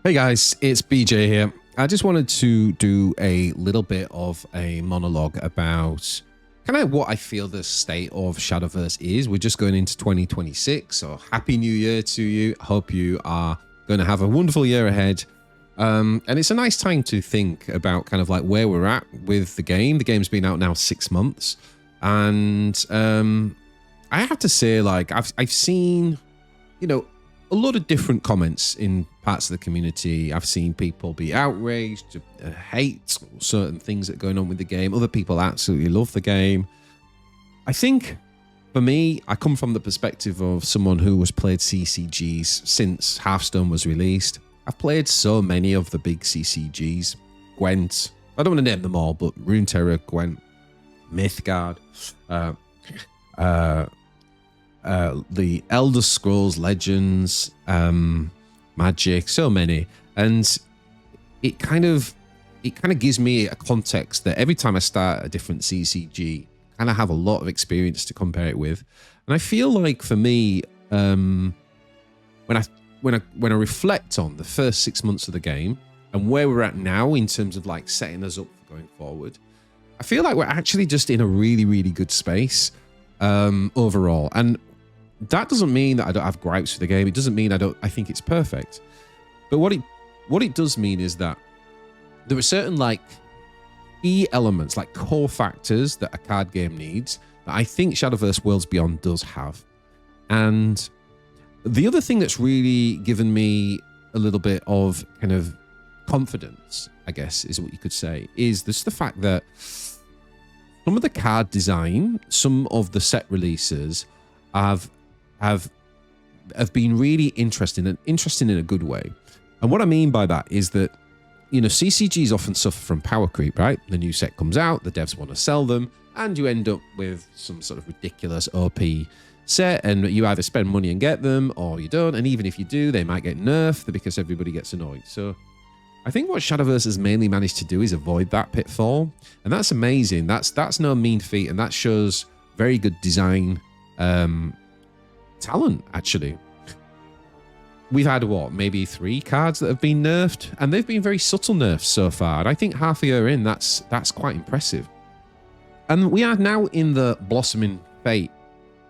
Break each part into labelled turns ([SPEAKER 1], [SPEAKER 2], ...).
[SPEAKER 1] Hey guys, it's BJ here. I just wanted to do a little bit of a monologue about kind of what I feel the state of Shadowverse is. We're just going into 2026, so happy new year to you. I hope you are going to have a wonderful year ahead. And it's a nice time to think about kind of like where we're at with the game. The game's been out now 6 months. And I have to say, like, I've seen, a lot of different comments in parts of the community. I've seen people be outraged, hate certain things that are going on with the game. Other people absolutely love the game. I think, for me, I come from the perspective of someone who has played CCGs since Hearthstone was released. I've played so many of the big CCGs. Gwent, I don't want to name them all, but Runeterra, Gwent, Mythgard, the Elder Scrolls Legends, Magic, so many, and it kind of gives me a context that every time I start a different CCG, I kind of have a lot of experience to compare it with. And I feel like for me, when I reflect on the first 6 months of the game and where we're at now in terms of like setting us up for going forward, I feel like we're actually just in a really, really good space overall. And that doesn't mean that I don't have gripes with the game. It doesn't mean I think it's perfect. But what it does mean is that there are certain like key elements, like core factors that a card game needs that I think Shadowverse Worlds Beyond does have. And the other thing that's really given me a little bit of kind of confidence, I guess is what you could say, is just the fact that some of the card design, some of the set releases have been really interesting in a good way. And what I mean by that is that, CCGs often suffer from power creep, right? The new set comes out, the devs want to sell them, and you end up with some sort of ridiculous OP set, and you either spend money and get them, or you don't. And even if you do, they might get nerfed because everybody gets annoyed. So I think what Shadowverse has mainly managed to do is avoid that pitfall. And that's amazing. That's no mean feat, and that shows very good design talent, actually. We've had, maybe 3 cards that have been nerfed, and they've been very subtle nerfs so far. And I think half a year in, that's quite impressive. And we are now in the Blossoming Fate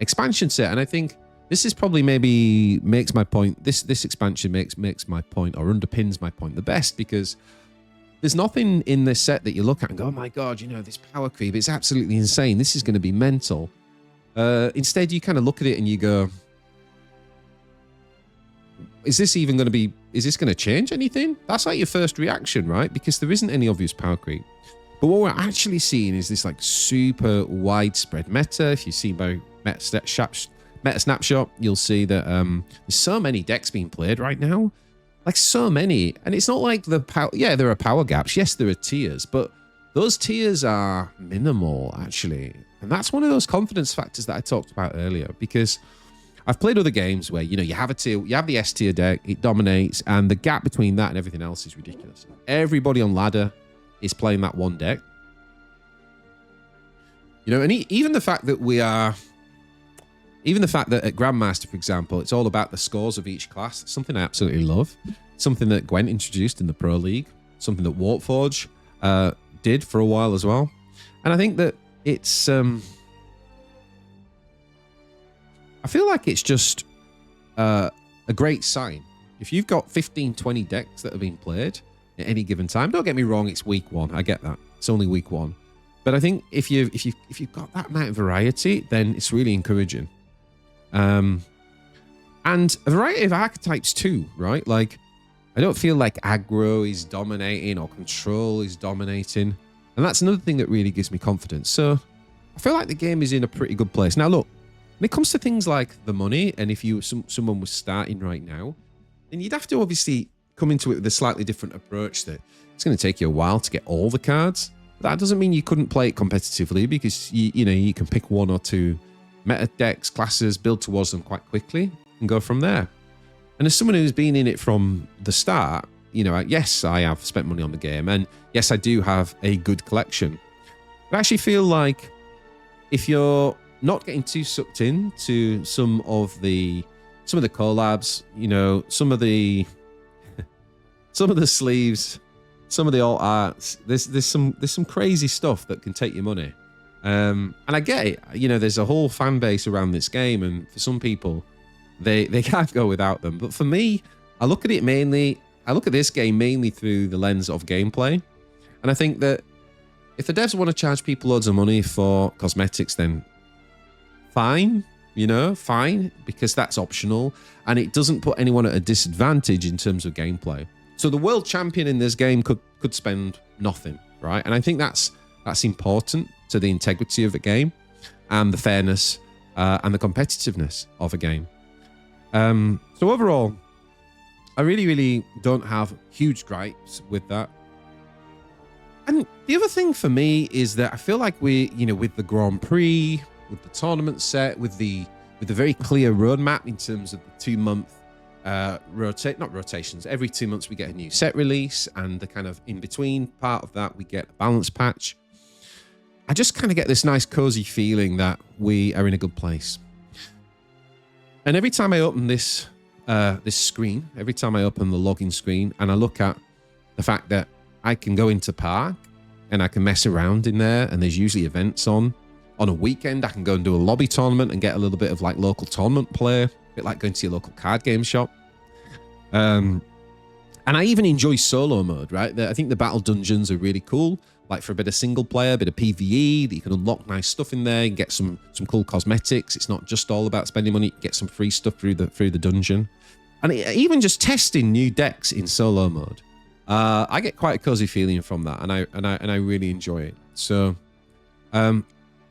[SPEAKER 1] expansion set, and I think this is probably maybe makes my point. This expansion makes my point, or underpins my point the best, because there's nothing in this set that you look at and go, oh my god, this power creep, it's absolutely insane. This is going to be mental. Instead, you kind of look at it and you go, is this going to change anything? That's like your first reaction, right? Because there isn't any obvious power creep. But what we're actually seeing is this like super widespread meta. If you see by Meta Snapshot, you'll see that there's so many decks being played right now. Like so many. And it's not like there are power gaps. Yes, there are tiers, but those tiers are minimal, actually. And that's one of those confidence factors that I talked about earlier, because I've played other games where, you have a tier, you have the S tier deck, it dominates, and the gap between that and everything else is ridiculous. Everybody on ladder is playing that one deck. And even the fact that at Grandmaster, for example, it's all about the scores of each class. It's something I absolutely love. Something that Gwent introduced in the Pro League. Something that Warforge did for a while as well. And I think that it's... I feel like it's just a great sign. If you've got 15, 20 decks that are being played at any given time, don't get me wrong, it's week 1. I get that. It's only week 1. But I think if you've got that amount of variety, then it's really encouraging. And a variety of archetypes too, right? Like, I don't feel like aggro is dominating or control is dominating. And that's another thing that really gives me confidence. So I feel like the game is in a pretty good place. Now, look, when it comes to things like the money, and if someone was starting right now, then you'd have to obviously come into it with a slightly different approach, that it's going to take you a while to get all the cards. But that doesn't mean you couldn't play it competitively, because you can pick 1 or 2 meta decks, classes, build towards them quite quickly, and go from there. And as someone who's been in it from the start, yes, I have spent money on the game, and yes, I do have a good collection. But I actually feel like if you're not getting too sucked into some of the collabs, some of the some of the sleeves, some of the alt arts, there's some crazy stuff that can take your money. And I get it. You know, there's a whole fan base around this game, and for some people, they can't go without them. But for me, I look at this game mainly through the lens of gameplay. And I think that if the devs want to charge people loads of money for cosmetics, then fine, you know, fine, because that's optional. And it doesn't put anyone at a disadvantage in terms of gameplay. So the world champion in this game could spend nothing, right? And I think that's important to the integrity of the game and the fairness and the competitiveness of a game. So overall, I really don't have huge gripes with that. And the other thing for me is that I feel like we, you know, with the Grand Prix, with the tournament set, with the very clear roadmap in terms of the 2-month rotations. Every 2 months we get a new set release, and the kind of in between part of that we get a balance patch. I just kind of get this nice cozy feeling that we are in a good place. And every time I open this screen, every time I open the login screen and I look at the fact that I can go into Park and I can mess around in there, and there's usually events on a weekend. I can go and do a lobby tournament and get a little bit of like local tournament play, a bit like going to your local card game shop. And I even enjoy solo mode, right? I think the battle dungeons are really cool, like for a bit of single player, a bit of PvE, that you can unlock nice stuff in there and get some cool cosmetics. It's not just all about spending money. You can get some free stuff through the dungeon. And even just testing new decks in solo mode, I get quite a cozy feeling from that, and I really enjoy it. So I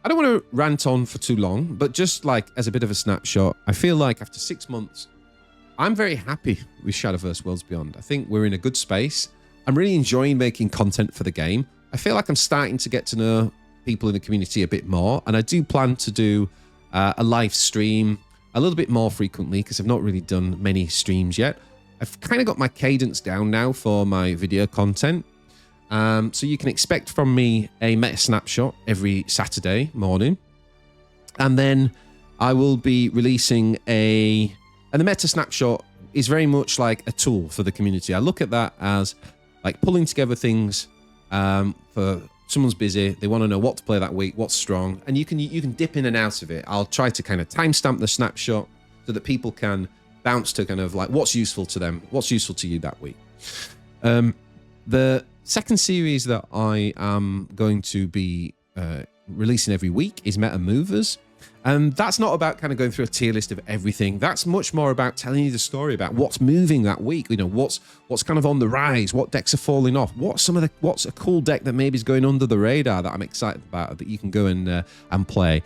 [SPEAKER 1] don't want to rant on for too long, but just like as a bit of a snapshot, I feel like after 6 months, I'm very happy with Shadowverse Worlds Beyond. I think we're in a good space. I'm really enjoying making content for the game. I feel like I'm starting to get to know people in the community a bit more, and I do plan to do a live stream a little bit more frequently, because I've not really done many streams yet. I've kind of got my cadence down now for my video content. So you can expect from me a meta snapshot every Saturday morning. And then I will be releasing and the meta snapshot is very much like a tool for the community. I look at that as like pulling together things for someone's busy, they want to know what to play that week, what's strong, and you can dip in and out of it. I'll try to kind of timestamp the snapshot so that people can bounce to kind of like what's useful to them, what's useful to you that week. The second series that I am going to be releasing every week is Meta Movers. And that's not about kind of going through a tier list of everything. That's much more about telling you the story about what's moving that week. You know, what's kind of on the rise, what decks are falling off, what's a cool deck that maybe is going under the radar that I'm excited about that you can go and play.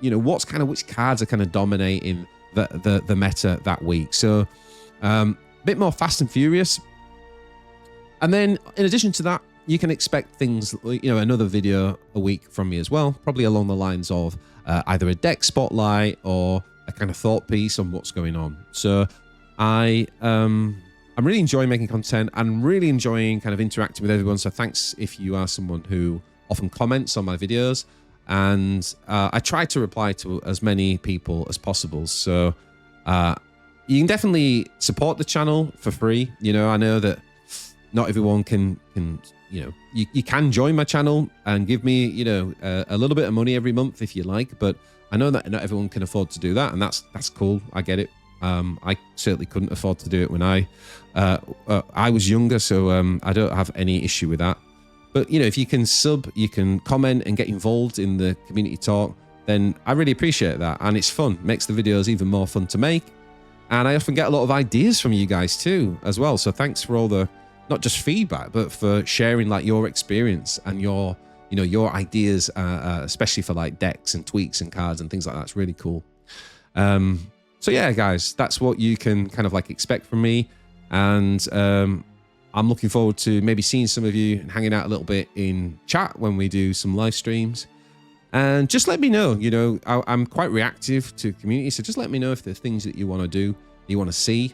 [SPEAKER 1] You know, which cards are kind of dominating the meta that week. So a bit more fast and furious. And then in addition to that, you can expect things, you know, another video a week from me as well, probably along the lines of either a deck spotlight or a kind of thought piece on what's going on. So I'm really enjoying making content and really enjoying kind of interacting with everyone. So thanks if you are someone who often comments on my videos, and I try to reply to as many people as possible. So you can definitely support the channel for free. You know, I know that not everyone can you know, you can join my channel and give me, you know, a little bit of money every month if you like, but I know that not everyone can afford to do that, and that's cool. I get it. I certainly couldn't afford to do it when I was younger, so I don't have any issue with that. But, you know, if you can sub, you can comment and get involved in the community talk, then I really appreciate that, and it's fun. It makes the videos even more fun to make, and I often get a lot of ideas from you guys too as well. So thanks for all the not just feedback, but for sharing like your experience and your ideas, especially for like decks and tweaks and cards and things like that. It's really cool. So yeah, guys, that's what you can kind of like expect from me. And I'm looking forward to maybe seeing some of you and hanging out a little bit in chat when we do some live streams. And just let me know, you know, I'm quite reactive to community. So just let me know if there's things that you want to do, you want to see.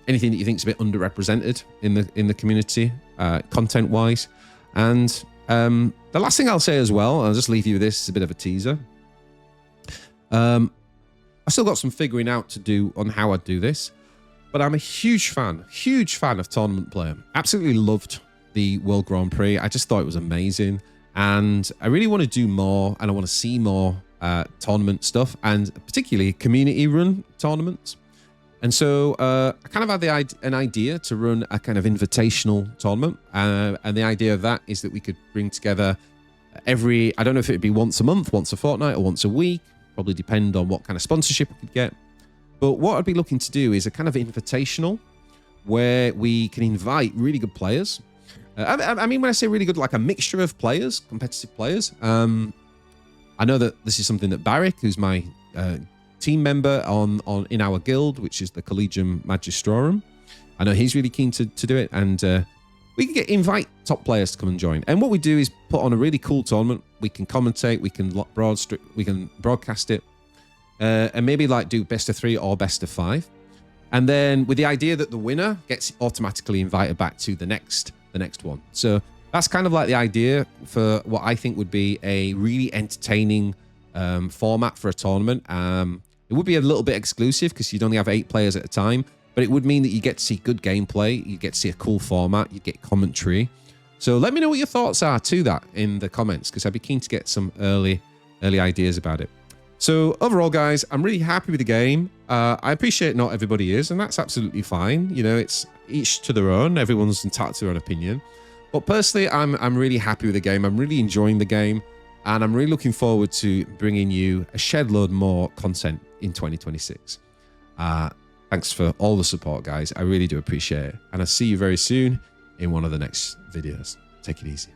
[SPEAKER 1] Anything that you think is a bit underrepresented in the community, content-wise. And the last thing I'll say as well, I'll just leave you with this, it's a bit of a teaser. I still got some figuring out to do on how I do this, but I'm a huge fan of tournament play. Absolutely loved the World Grand Prix. I just thought it was amazing. And I really want to do more, and I want to see more tournament stuff, and particularly community-run tournaments. And so I kind of had an idea to run a kind of invitational tournament. And the idea of that is that we could bring together I don't know if it would be once a month, once a fortnight, or once a week. Probably depend on what kind of sponsorship we could get. But what I'd be looking to do is a kind of invitational where we can invite really good players. I mean, when I say really good, like a mixture of players, competitive players. I know that this is something that Barrick, who's my team member in our guild, which is the Collegium Magistrorum, I know he's really keen to do it, and we can invite top players to come and join. And what we do is put on a really cool tournament. We can commentate, we can broadcast it, and maybe like do best of 3 or best of 5. And then with the idea that the winner gets automatically invited back to the next one. So that's kind of like the idea for what I think would be a really entertaining format for a tournament. It would be a little bit exclusive because you'd only have 8 players at a time, but it would mean that you get to see good gameplay, you get to see a cool format, you get commentary. So let me know what your thoughts are to that in the comments, because I'd be keen to get some early ideas about it. So overall, guys, I'm really happy with the game. I appreciate not everybody is, and that's absolutely fine. You know, it's each to their own. Everyone's entitled to their own opinion. But personally, I'm really happy with the game. I'm really enjoying the game, and I'm really looking forward to bringing you a shed load more content in 2026. Thanks for all the support, guys. I really do appreciate it. And I'll see you very soon in one of the next videos. Take it easy.